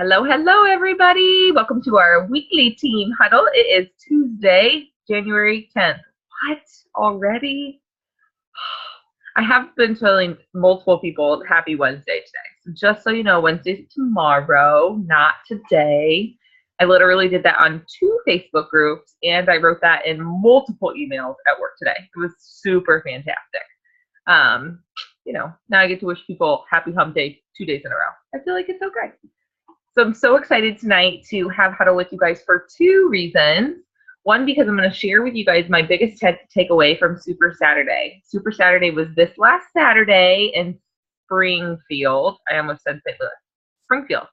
Hello, hello, everybody. Welcome to our weekly team huddle. It is Tuesday, January 10th. What? Already? I have been telling multiple people happy Wednesday today. So just so you know, Wednesday's tomorrow, not today. I literally did that on 2 Facebook groups, and I wrote that in multiple emails at work today. It was super fantastic. Um, now I get to wish people happy hump day 2 days in a row. I feel like it's okay. So I'm so excited tonight to have Huddle with you guys for 2 reasons. One, because I'm going to share with you guys my biggest takeaway from Super Saturday. Super Saturday was this last Saturday in Springfield. I almost said St. Louis. Springfield.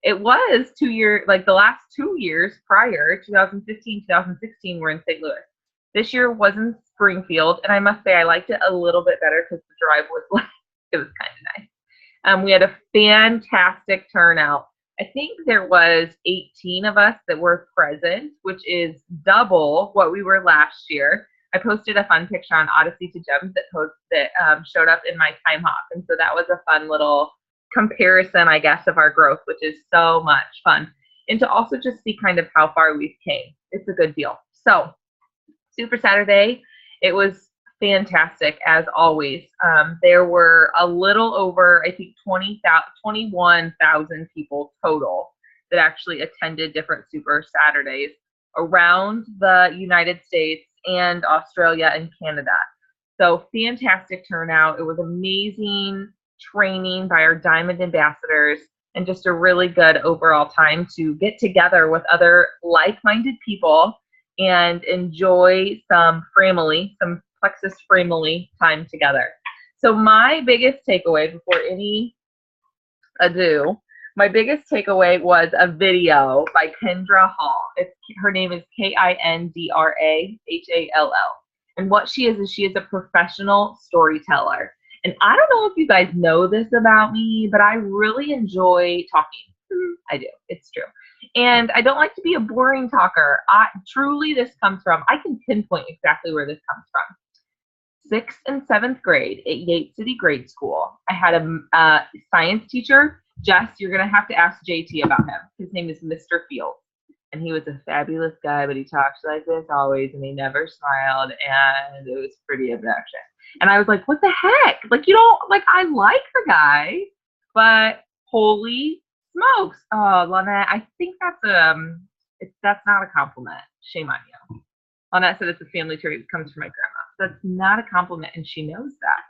It was 2 years, like the last 2 years prior, 2015, 2016, were in St. Louis. This year was in Springfield, and I must say I liked it a little bit better because the drive was like, it was kind of nice. We had a fantastic turnout. I think there was 18 of us that were present, which is double what we were last year. I posted a fun picture on Odyssey to Gems that showed up in my time hop. And so that was a fun little comparison, I guess, of our growth, which is so much fun. And to also just see kind of how far we've came. It's a good deal. So Super Saturday, it was fantastic as always. There were a little over, I think, 21,000 people total that actually attended different Super Saturdays around the United States and Australia and Canada. So fantastic turnout. It was amazing training by our Diamond Ambassadors and just a really good overall time to get together with other like-minded people and enjoy some Plexus family time together. So my biggest takeaway, before any ado, my biggest takeaway was a video by Kendra Hall. Her name is KINDRAHALL. And what she is she is a professional storyteller. And I don't know if you guys know this about me, but I really enjoy talking. I do. It's true. And I don't like to be a boring talker. Truly, this comes from, I can pinpoint exactly where this comes from. 6th and 7th grade at Yates City Grade School. I had a science teacher. Jess, you're going to have to ask JT about him. His name is Mr. Fields. And he was a fabulous guy, but he talks like this always, and he never smiled, and it was pretty obnoxious. And I was like, what the heck? Like, I like the guy, but holy smokes. Oh, Lynette, I think that's not a compliment. Shame on you. Lynette said it's a family trait that comes from my grandma. That's not a compliment, and she knows that.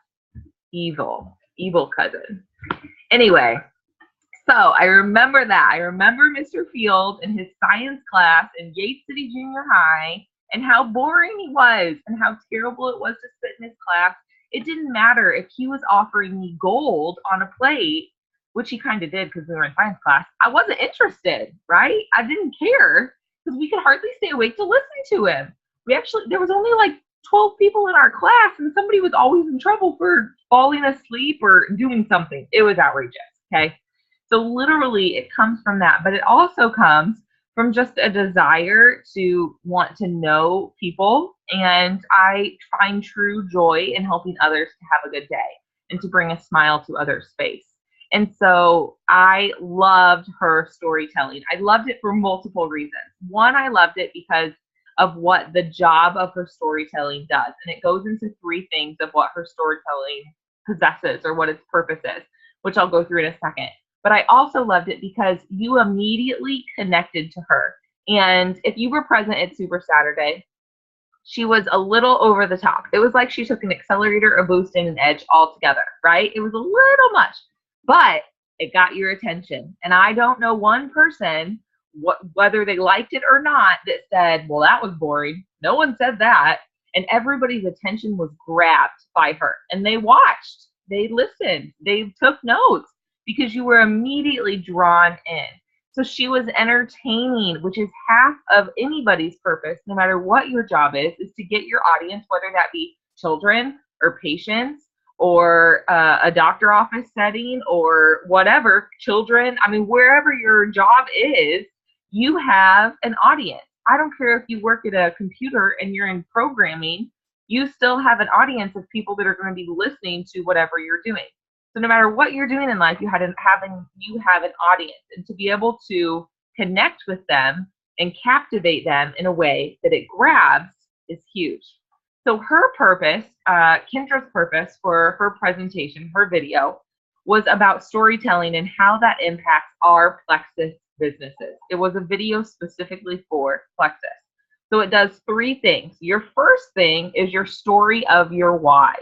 Evil cousin. Anyway, so I remember that. I remember Mr. Fields in his science class in Yates City Junior High and how boring he was and how terrible it was to sit in his class. It didn't matter if he was offering me gold on a plate, which he kind of did because we were in science class. I wasn't interested, right? I didn't care because we could hardly stay awake to listen to him. There was only like 12 people in our class, and somebody was always in trouble for falling asleep or doing something. It was outrageous, okay? So literally it comes from that, but it also comes from just a desire to want to know people, and I find true joy in helping others to have a good day and to bring a smile to others' face. And so I loved her storytelling. I loved it for multiple reasons. One, I loved it because of what the job of her storytelling does. And it goes into 3 things of what her storytelling possesses or what its purpose is, which I'll go through in a second. But I also loved it because you immediately connected to her. And if you were present at Super Saturday, she was a little over the top. It was like she took an accelerator, a boost, and an edge all together, right? It was a little much, but it got your attention. And I don't know one person, whether they liked it or not, that said, well, that was boring. No one said that. And everybody's attention was grabbed by her. And they watched, they listened, they took notes because you were immediately drawn in. So she was entertaining, which is half of anybody's purpose, no matter what your job is to get your audience, whether that be children or patients or a doctor office setting or whatever, children. I mean, wherever your job is, you have an audience. I don't care if you work at a computer and you're in programming, you still have an audience of people that are going to be listening to whatever you're doing. So no matter what you're doing in life, you have an audience, and to be able to connect with them and captivate them in a way that it grabs is huge. So her purpose, Kendra's purpose for her presentation, her video, was about storytelling and how that impacts our Plexus businesses. It was a video specifically for Plexus. So it does three things. Your first thing is your story of your why.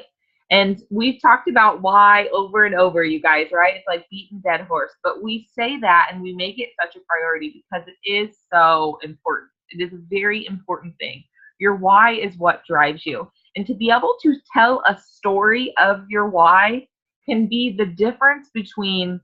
And we've talked about why over and over, you guys, right? It's like beating dead horse. But we say that and we make it such a priority because it is so important. It is a very important thing. Your why is what drives you. And to be able to tell a story of your why can be the difference between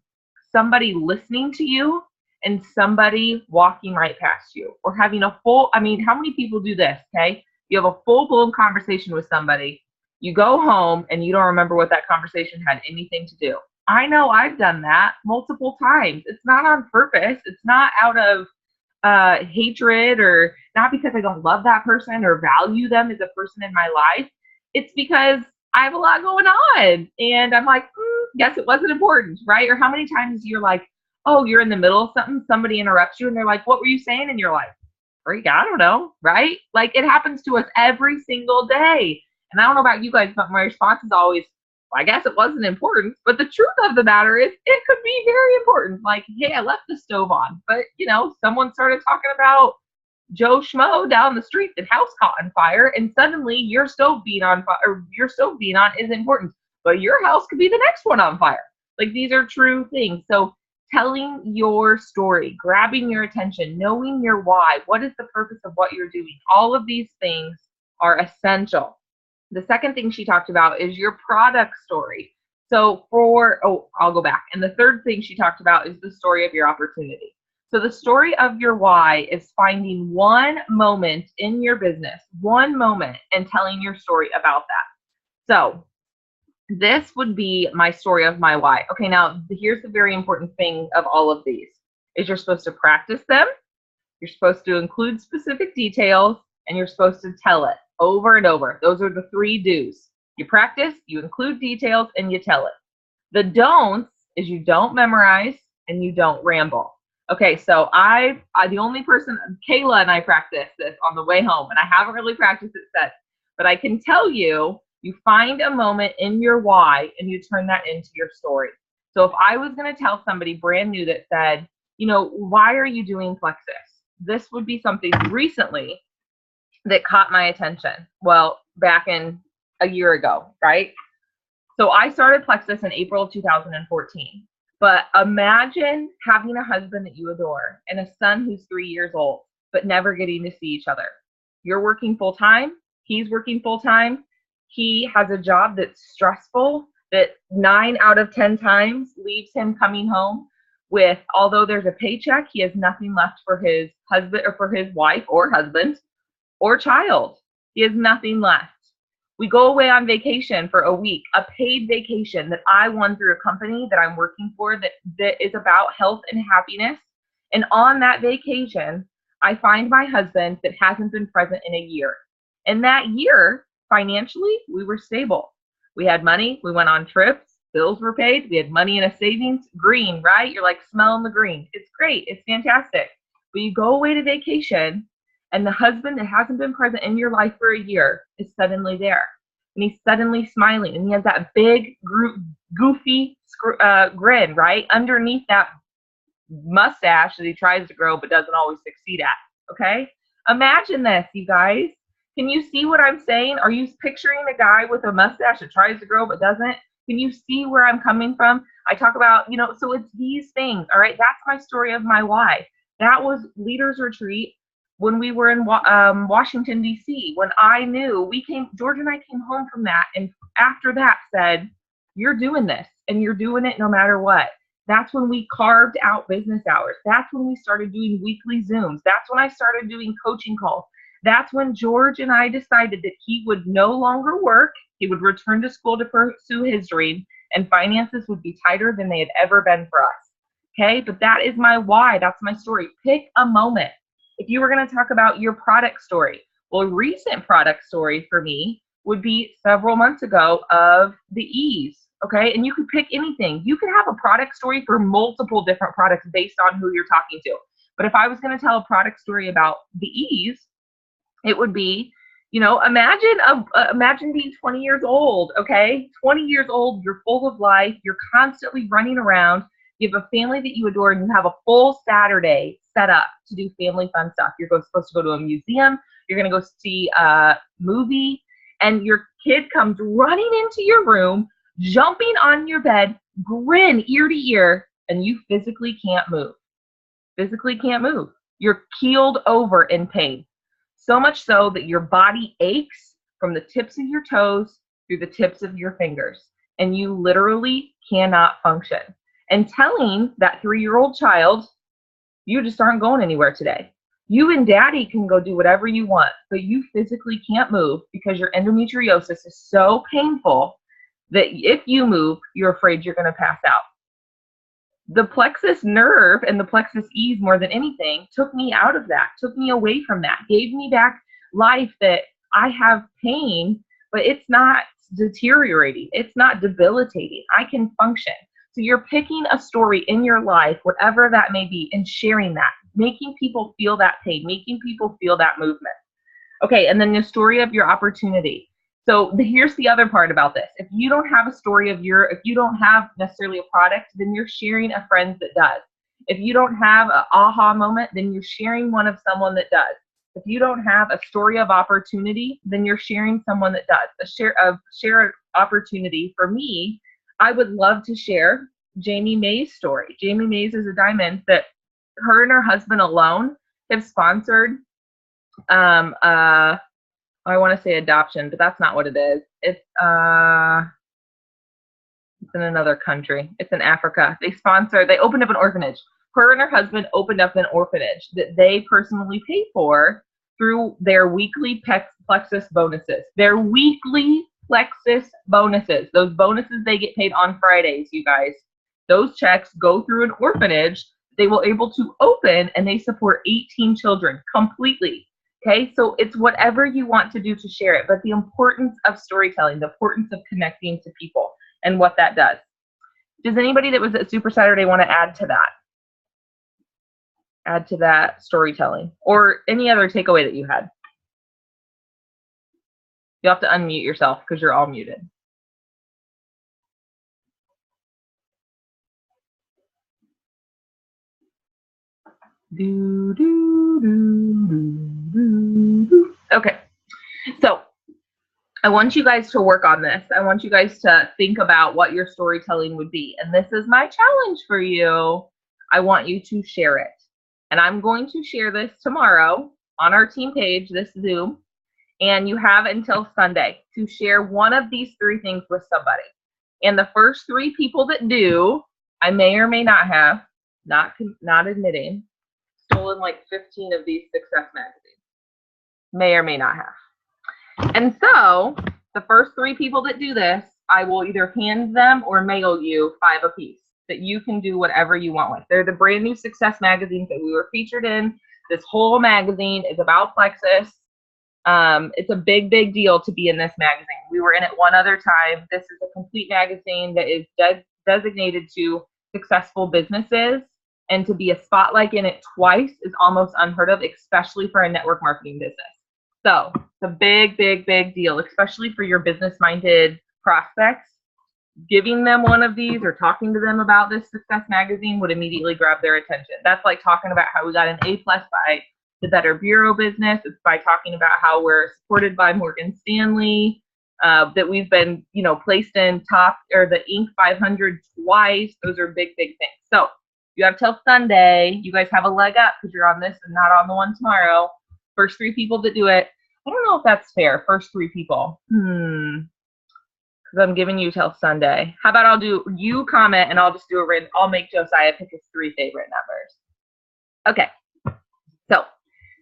somebody listening to you and somebody walking right past you, or having a full, I mean, how many people do this, okay? You have a full-blown conversation with somebody, you go home and you don't remember what that conversation had anything to do. I know I've done that multiple times. It's not on purpose. It's not out of hatred, or not because I don't love that person or value them as a person in my life. It's because I have a lot going on and I'm like, guess it wasn't important, right? Or how many times you're like, oh, you're in the middle of something, somebody interrupts you and they're like, what were you saying? And you're like, freak, I don't know, right? Like, it happens to us every single day. And I don't know about you guys, but my response is always, well, I guess it wasn't important. But the truth of the matter is it could be very important. Like, hey, I left the stove on, but someone started talking about Joe Schmo down the street that house caught on fire, and suddenly your stove being on fire, or your stove being on, is important, but your house could be the next one on fire. Like, these are true things. So telling your story, grabbing your attention, knowing your why, what is the purpose of what you're doing, all of these things are essential. The second thing she talked about is your product story. So I'll go back. And the third thing she talked about is the story of your opportunity. So the story of your why is finding one moment in your business, one moment, and telling your story about that. So this would be my story of my why. Okay, now here's the very important thing of all of these, is you're supposed to practice them, you're supposed to include specific details, and you're supposed to tell it over and over. Those are the three do's. You practice, you include details, and you tell it. The don'ts is you don't memorize and you don't ramble. Okay, so I the only person, Kayla and I practiced this on the way home, and I haven't really practiced it since, but I can tell you, you find a moment in your why and you turn that into your story. So if I was going to tell somebody brand new that said, why are you doing Plexus? This would be something recently that caught my attention. Well, back in a year ago, right? So I started Plexus in April of 2014. But imagine having a husband that you adore and a son who's 3 years old, but never getting to see each other. You're working full time. He's working full time. He has a job that's stressful, that 9 out of 10 times leaves him coming home with, although there's a paycheck, he has nothing left for his husband or for his wife or husband or child. He has nothing left. We go away on vacation for a week, a paid vacation that I won through a company that I'm working for that is about health and happiness. And on that vacation, I find my husband that hasn't been present in a year. And that year, financially, we were stable. We had money. We went on trips. Bills were paid. We had money in a savings. Green, right? You're like smelling the green. It's great. It's fantastic. But you go away to vacation, and the husband that hasn't been present in your life for a year is suddenly there. And he's suddenly smiling. And he has that big, goofy grin, right? Underneath that mustache that he tries to grow but doesn't always succeed at. Okay? Imagine this, you guys. Can you see what I'm saying? Are you picturing a guy with a mustache that tries to grow but doesn't? Can you see where I'm coming from? I talk about, so it's these things, all right? That's my story of my why. That was Leaders Retreat when we were in Washington, D.C., when I knew George and I came home from that, and after that said, you're doing this, and you're doing it no matter what. That's when we carved out business hours. That's when we started doing weekly Zooms. That's when I started doing coaching calls. That's when George and I decided that he would no longer work. He would return to school to pursue his dream, and finances would be tighter than they had ever been for us. Okay, but that is my why. That's my story. Pick a moment. If you were going to talk about your product story, well, a recent product story for me would be several months ago of the ease okay? And you could pick anything. You could have a product story for multiple different products based on who you're talking to. But if I was going to tell a product story about the ease, it would be, you know, imagine being 20 years old, okay? 20 years old, you're full of life, you're constantly running around, you have a family that you adore, and you have a full Saturday set up to do family fun stuff. You're supposed to go to a museum, you're going to go see a movie, and your kid comes running into your room, jumping on your bed, grin ear to ear, and you physically can't move. Physically can't move. You're keeled over in pain. So much so that your body aches from the tips of your toes through the tips of your fingers, and you literally cannot function. And telling that 3-year-old child, you just aren't going anywhere today. You and daddy can go do whatever you want, but you physically can't move because your endometriosis is so painful that if you move, you're afraid you're going to pass out. The plexus nerve and the plexus ease, more than anything, took me out of that, took me away from that, gave me back life that I have pain, but it's not deteriorating. It's not debilitating. I can function. So you're picking a story in your life, whatever that may be, and sharing that, making people feel that pain, making people feel that movement. Okay, and then the story of your opportunity. So here's the other part about this. If you don't have a story of if you don't have necessarily a product, then you're sharing a friend that does. If you don't have an aha moment, then you're sharing one of someone that does. If you don't have a story of opportunity, then you're sharing someone that does. A share opportunity for me, I would love to share Jamie May's story. Jamie May's is a diamond that her and her husband alone have sponsored I want to say adoption, but that's not what it is. It's in another country. It's in Africa. They opened up an orphanage. Her and her husband opened up an orphanage that they personally pay for through their weekly plexus bonuses. Their weekly plexus bonuses. Those bonuses they get paid on Fridays, you guys. Those checks go through an orphanage they will able to open, and they support 18 children completely. Okay, so it's whatever you want to do to share it, but the importance of storytelling, the importance of connecting to people, and what that does. Does anybody that was at Super Saturday want to add to that? Add to that storytelling, or any other takeaway that you had? You'll have to unmute yourself because you're all muted. Okay, so I want you guys to work on this. I want you guys to think about what your storytelling would be. And this is my challenge for you. I want you to share it. And I'm going to share this tomorrow on our team page, this Zoom. And you have until Sunday to share one of these 3 things with somebody. And the first 3 people that do, I may or may not have, not admitting, stolen like 15 of these success magazines. May or may not have. And so the first 3 people that do this, I will either hand them or mail you 5 apiece that you can do whatever you want with. They're the brand new success magazines that we were featured in. This whole magazine is about plexus. It's a big, big deal to be in this magazine. We were in it one other time. This is a complete magazine that is designated to successful businesses, and to be a spotlight in it twice is almost unheard of, especially for a network marketing business. So it's a big, big, big deal, especially for your business-minded prospects. Giving them one of these or talking to them about this success magazine would immediately grab their attention. That's like talking about how we got an A+ by the Better Bureau business. It's by talking about how we're supported by Morgan Stanley, that we've been, placed in the Inc. 500 twice. Those are big, big things. So you have till Sunday. You guys have a leg up because you're on this and not on the one tomorrow. First 3 people that do it. I don't know if that's fair. First 3 people. Because I'm giving you till Sunday. How about you comment and I'll just do I'll make Josiah pick his 3 favorite numbers. Okay. So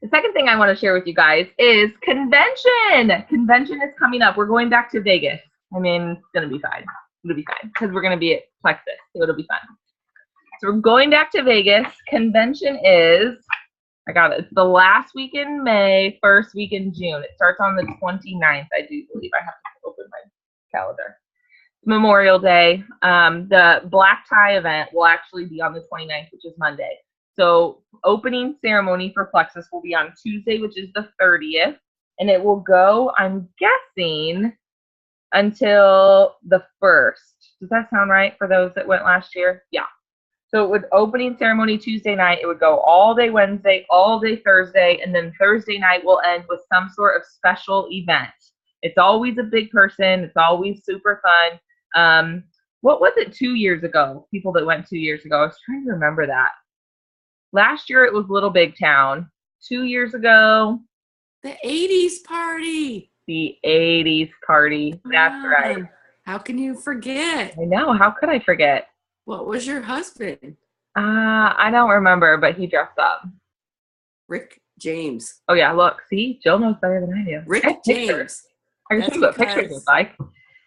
the second thing I want to share with you guys is convention. Convention is coming up. We're going back to Vegas. I mean, it's going to be fine. It'll be fine because we're going to be at Plexus. So it'll be fun. So we're going back to Vegas. Convention is, I got it. It's the last week in May, first week in June. It starts on the 29th, I do believe. I have to open my calendar. Memorial Day. The black tie event will actually be on the 29th, which is Monday. So opening ceremony for Plexus will be on Tuesday, which is the 30th. And it will go, I'm guessing, until the 1st. Does that sound right for those that went last year? Yeah. So it would opening ceremony Tuesday night. It would go all day Wednesday, all day Thursday, and then Thursday night will end with some sort of special event. It's always a big person. It's always super fun. What was it 2 years ago? People that went 2 years ago. I was trying to remember that. Last year it was Little Big Town. 2 years ago, the 80s party. The 80s party. That's right. How can you forget? I know. How could I forget? What was your husband? I don't remember, but he dressed up. Rick James. Oh, yeah. Look, see? Jill knows better than I do. Rick James. I can show you what pictures look like.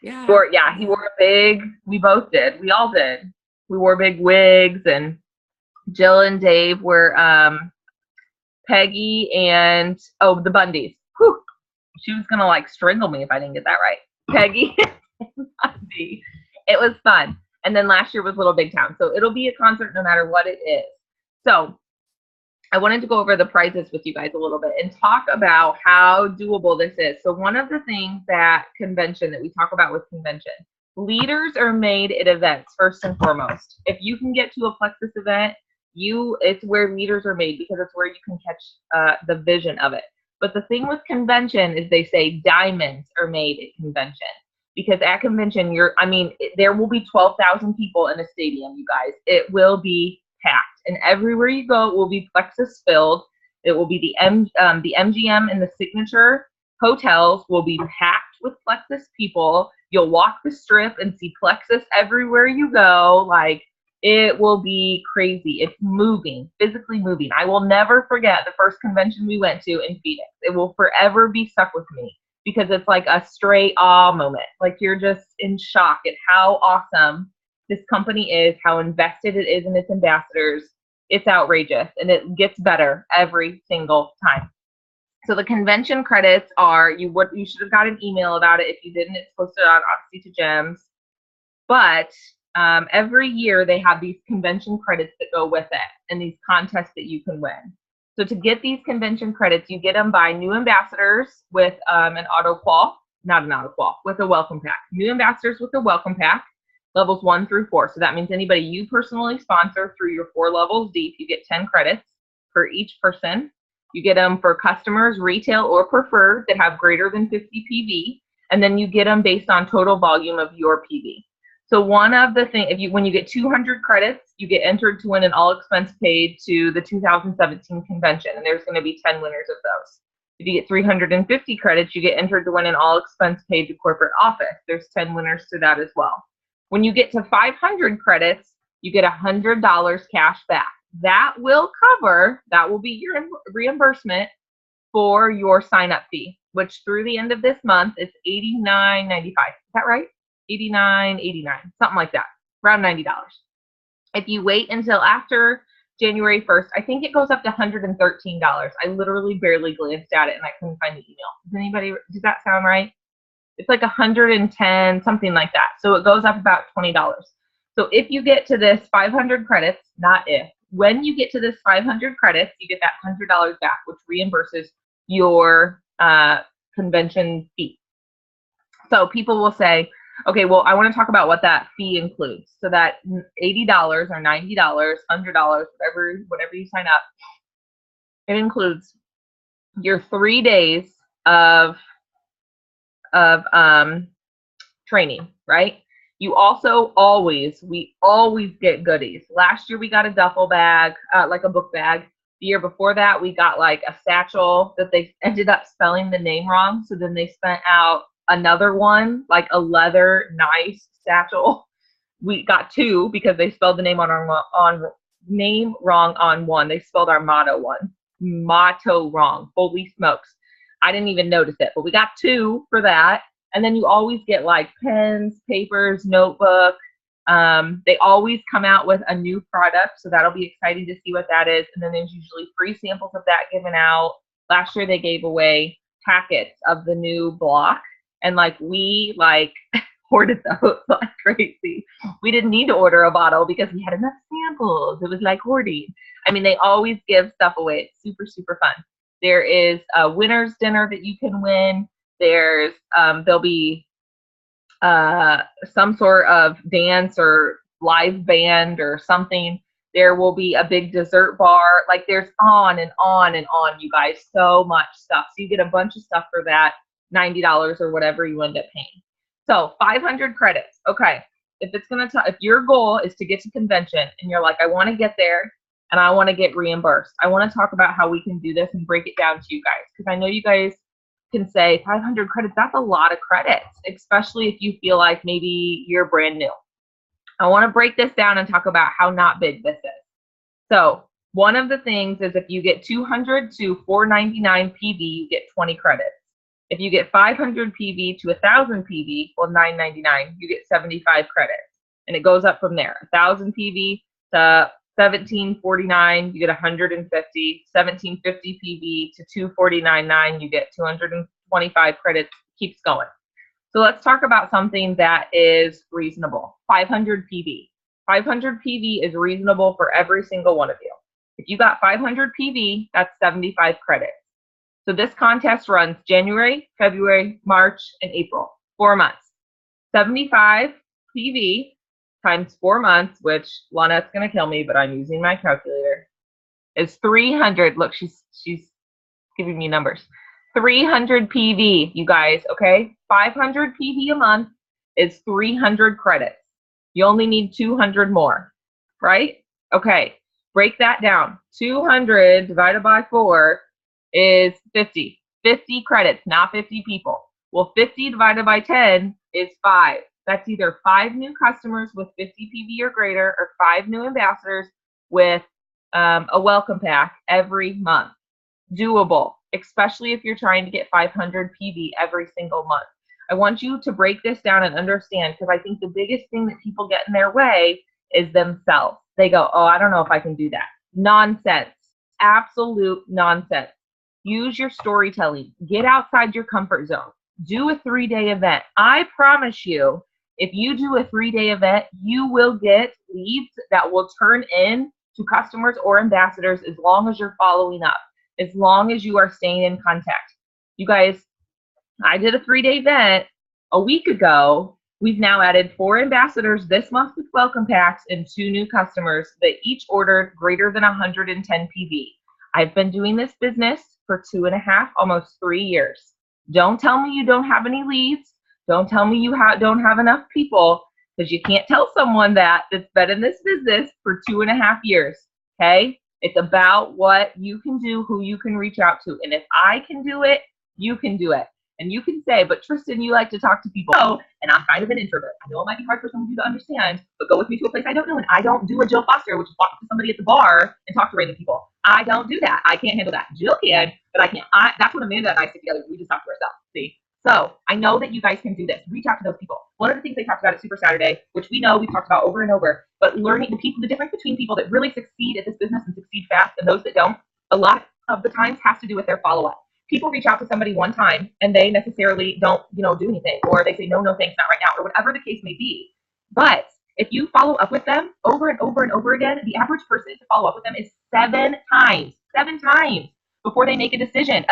Yeah. He wore a big, we both did. We all did. We wore big wigs, and Jill and Dave were Peggy and, the Bundys. Whew. She was going to like strangle me if I didn't get that right. Peggy and Bundy. It was fun. And then last year was Little Big Town. So it'll be a concert no matter what it is. So I wanted to go over the prizes with you guys a little bit and talk about how doable this is. So one of the things that we talk about with convention, leaders are made at events first and foremost. If you can get to a Plexus event, it's where leaders are made because it's where you can catch the vision of it. But the thing with convention is they say diamonds are made at convention. Because at convention, there will be 12,000 people in a stadium, you guys. It will be packed. And everywhere you go, it will be Plexus filled. It will be the MGM and the Signature hotels will be packed with Plexus people. You'll walk the strip and see Plexus everywhere you go. Like, it will be crazy. It's moving, physically moving. I will never forget the first convention we went to in Phoenix. It will forever be stuck with me. Because it's like a straight awe moment. Like you're just in shock at how awesome this company is, how invested it is in its ambassadors. It's outrageous, and it gets better every single time. So the convention credits are, you should have got an email about it. If you didn't, it's posted on Odyssey to Gems. But every year they have these convention credits that go with it and these contests that you can win. So to get these convention credits, you get them by new ambassadors with with a welcome pack. New ambassadors with a welcome pack, levels 1 through 4. So that means anybody you personally sponsor through your 4 levels deep, you get 10 credits for each person. You get them for customers, retail or preferred that have greater than 50 PV, and then you get them based on total volume of your PV. So one of the things, when you get 200 credits, you get entered to win an all expense paid to the 2017 convention, and there's going to be 10 winners of those. If you get 350 credits, you get entered to win an all expense paid to corporate office. There's 10 winners to that as well. When you get to 500 credits, you get $100 cash back. That will be your reimbursement for your sign up fee, which through the end of this month is $89.95. Is that right? $89.89, something like that, around $90. If you wait until after January 1st, I think it goes up to $113. I literally barely glanced at it and I couldn't find the email. Does that sound right? It's like 110, something like that. So it goes up about $20. So if you get to this 500 credits, when you get to this 500 credits, you get that $100 back, which reimburses your convention fee. So people will say, okay, well, I want to talk about what that fee includes. So that $80 or $90, $100, whatever you sign up, it includes your 3 days of training, right? You also we always get goodies. Last year we got a duffel bag, like a book bag. The year before that we got like a satchel that they ended up spelling the name wrong. So then they sent out another one, like a leather nice satchel. We got 2 because they spelled the name name wrong on one. They spelled our motto wrong. Holy smokes. I didn't even notice it, but we got 2 for that. And then you always get like pens, papers, notebook. They always come out with a new product, so that'll be exciting to see what that is. And then there's usually free samples of that given out. Last year they gave away packets of the new block. And hoarded those like crazy. We didn't need to order a bottle because we had enough samples. It was like hoarding. I mean, they always give stuff away. It's super, super fun. There is a winner's dinner that you can win. There'll be some sort of dance or live band or something. There will be a big dessert bar. Like there's on and on and on, you guys. So much stuff. So you get a bunch of stuff for that $90 or whatever you end up paying. So 500 credits. Okay. If your goal is to get to convention and you're like, I want to get there and I want to get reimbursed, I want to talk about how we can do this and break it down to you guys. Because I know you guys can say 500 credits, that's a lot of credits, especially if you feel like maybe you're brand new. I want to break this down and talk about how not big this is. So one of the things is if you get 200 to 499 PV, you get 20 credits. If you get 500 PV to 1,000 PV, well, $9.99, you get 75 credits. And it goes up from there. 1,000 PV to 1749, you get 150. 1750 PV to 249.9, you get 225 credits. Keeps going. So let's talk about something that is reasonable. 500 PV. 500 PV is reasonable for every single one of you. If you got 500 PV, that's 75 credits. So this contest runs January, February, March, and April. 4 months. 75 PV times 4 months, which Lynette's going to kill me, but I'm using my calculator, is 300. Look, she's giving me numbers. 300 PV, you guys, okay? 500 PV a month is 300 credits. You only need 200 more, right? Okay, break that down. 200 divided by 4 is 50. 50 credits, not 50 people. Well, 50 divided by 10 is 5. That's either 5 new customers with 50 PV or greater or 5 new ambassadors with a welcome pack every month. Doable, especially if you're trying to get 500 PV every single month. I want you to break this down and understand, because I think the biggest thing that people get in their way is themselves. They go, oh, I don't know if I can do that. Nonsense. Absolute nonsense. Use your storytelling. Get outside your comfort zone. Do a 3-day event. I promise you, if you do a 3-day event, you will get leads that will turn in to customers or ambassadors as long as you're following up, as long as you are staying in contact. You guys, I did a 3-day event a week ago. We've now added 4 ambassadors this month with welcome packs and 2 new customers that each ordered greater than 110 PV. I've been doing this business for 2.5, almost 3 years. Don't tell me you don't have any leads. Don't tell me you don't have enough people, because you can't tell someone that's been in this business for 2.5 years, okay? It's about what you can do, who you can reach out to. And if I can do it, you can do it. And you can say, but Tristan, you like to talk to people. Oh, and I'm kind of an introvert. I know it might be hard for some of you to understand, but go with me to a place I don't know. And I don't do a Jill Foster, which is walk to somebody at the bar and talk to random people. I don't do that. I can't handle that. Jill can, but I can't. That's what Amanda and I stick together. We just talk to ourselves. See? So I know that you guys can do this. Reach out to those people. One of the things they talked about at Super Saturday, which we know we've talked about over and over, but learning the difference between people that really succeed at this business and succeed fast and those that don't, a lot of the times has to do with their follow-up. People reach out to somebody one time and they necessarily don't, do anything, or they say, no, thanks, not right now, or whatever the case may be. But if you follow up with them over and over and over again, the average person to follow up with them is 7 times before they make a decision.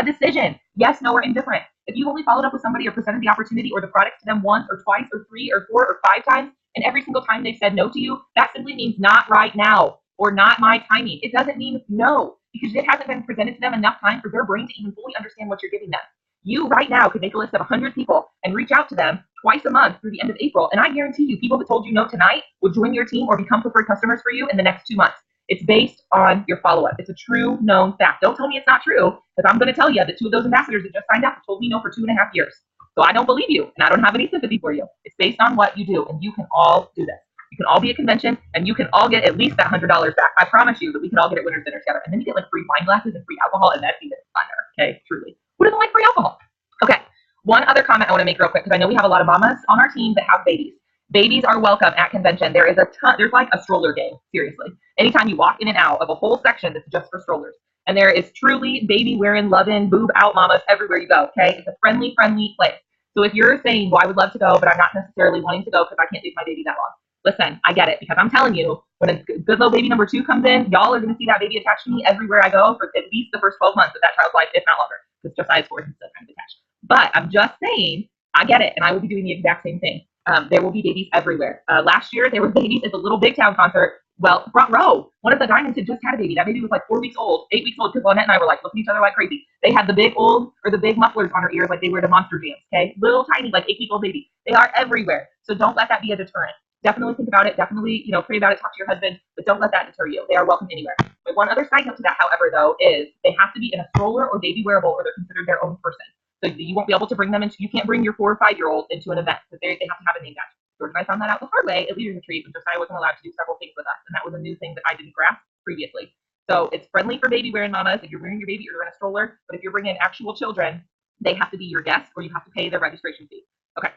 Yes, no, or indifferent. If you only followed up with somebody or presented the opportunity or the product to them once or twice or 3 or 4 or 5 times, and every single time they've said no to you, that simply means not right now or not my timing. It doesn't mean no, because it hasn't been presented to them enough time for their brain to even fully understand what you're giving them. You right now could make a list of 100 people and reach out to them twice a month through the end of April. And I guarantee you, people that told you no tonight will join your team or become preferred customers for you in the next 2 months. It's based on your follow-up. It's a true known fact. Don't tell me it's not true, because I'm going to tell you that 2 of those ambassadors that just signed up told me no for 2.5 years. So I don't believe you, and I don't have any sympathy for you. It's based on what you do, and you can all do this. You can all be at convention, and you can all get at least that $100 back. I promise you that we can all get at winner's dinner together, and then you get like free wine glasses and free alcohol, and that's even funner. Okay, truly. Who doesn't like free alcohol? Okay, one other comment I want to make real quick, because I know we have a lot of mamas on our team that have babies. Babies are welcome at convention. There is a ton. There's like a stroller game, seriously. Anytime you walk in and out of a whole section that's just for strollers. And there is truly baby wearing, loving, boob out mamas everywhere you go, okay? It's a friendly place. So if you're saying, well, I would love to go, but I'm not necessarily wanting to go because I can't leave my baby that long. Listen, I get it, because I'm telling you, when a good little baby number 2 comes in, y'all are going to see that baby attached to me everywhere I go for at least the first 12 months of that child's life, if not longer, because Josiah's 4 and still kind of attached. But I'm just saying, I get it, and I will be doing the exact same thing. There will be babies everywhere. Last year, there were babies at the Little Big Town concert. Well, front row, one of the Diamonds had just had a baby. That baby was like 4 weeks old, 8 weeks old, because Lynette and I were like looking at each other like crazy. They had the big mufflers on her ears like they were the Monster Jams, okay? Little tiny, like 8-week-old baby. They are everywhere. So don't let that be a deterrent. Definitely think about it. Definitely, pray about it, talk to your husband, but don't let that deter you. They are welcome anywhere. But one other side note to that, however, though, is they have to be in a stroller or baby wearable, or they're considered their own person. So you won't be able to bring them you can't bring your 4 or 5-year-old into an event, because they have to have a name badge. George and I found that out the hard way at Leaders Retreat, when Josiah wasn't allowed to do several things with us, and that was a new thing that I didn't grasp previously. So it's friendly for baby wearing mamas if you're bringing your baby or you're in a stroller, but if you're bringing actual children, they have to be your guests, or you have to pay their registration fee. Okay.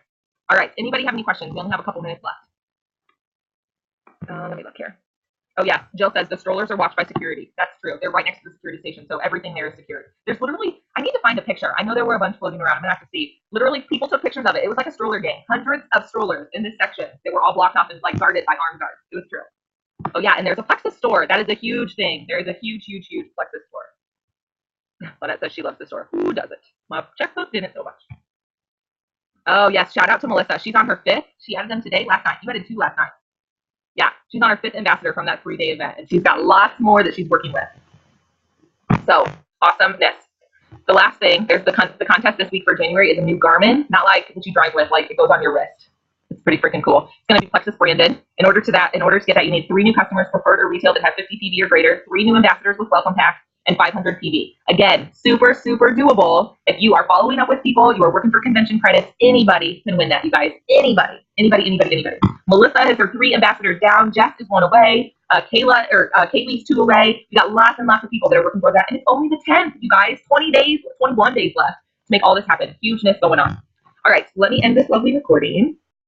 All right. Anybody have any questions? We only have a couple minutes left. Let me look here. Oh yeah, Jill says the strollers are watched by security. That's true. They're right next to the security station, so everything there is secured. There's literally, I need to find a picture. I know there were a bunch floating around. I'm gonna have to see. Literally, people took pictures of it. It was like a stroller gang. Hundreds of strollers in this section. They were all blocked off and like guarded by armed guards. It was true. Oh yeah, and there's a Plexus store. That is a huge thing. There is a huge, huge, huge Plexus store. Lynette says she loves the store. Who doesn't? My checkbook didn't so much. Oh yes, shout out to Melissa. She's on her 5th. She added them today, last night. You added 2 last night. Yeah, she's on her 5th ambassador from that 3-day event, and she's got lots more that she's working with. So awesomeness. The last thing, there's the contest this week for January is a new Garmin, not like that you drive with, like it goes on your wrist. It's pretty freaking cool. It's going to be Plexus branded. In order to get that, you need 3 new customers, preferred or retail, that have 50 PV or greater, 3 new ambassadors with welcome packs, and 500 PV. Again, super, super doable. If you are following up with people, you are working for convention credits, anybody can win that, you guys. Anybody. Melissa has her 3 ambassadors down. Jess is 1 away. Kaylee's 2 away. We got lots and lots of people that are working for that. And it's only the 10th, you guys. 21 days left to make all this happen. Hugeness going on. All right, so let me end this lovely recording.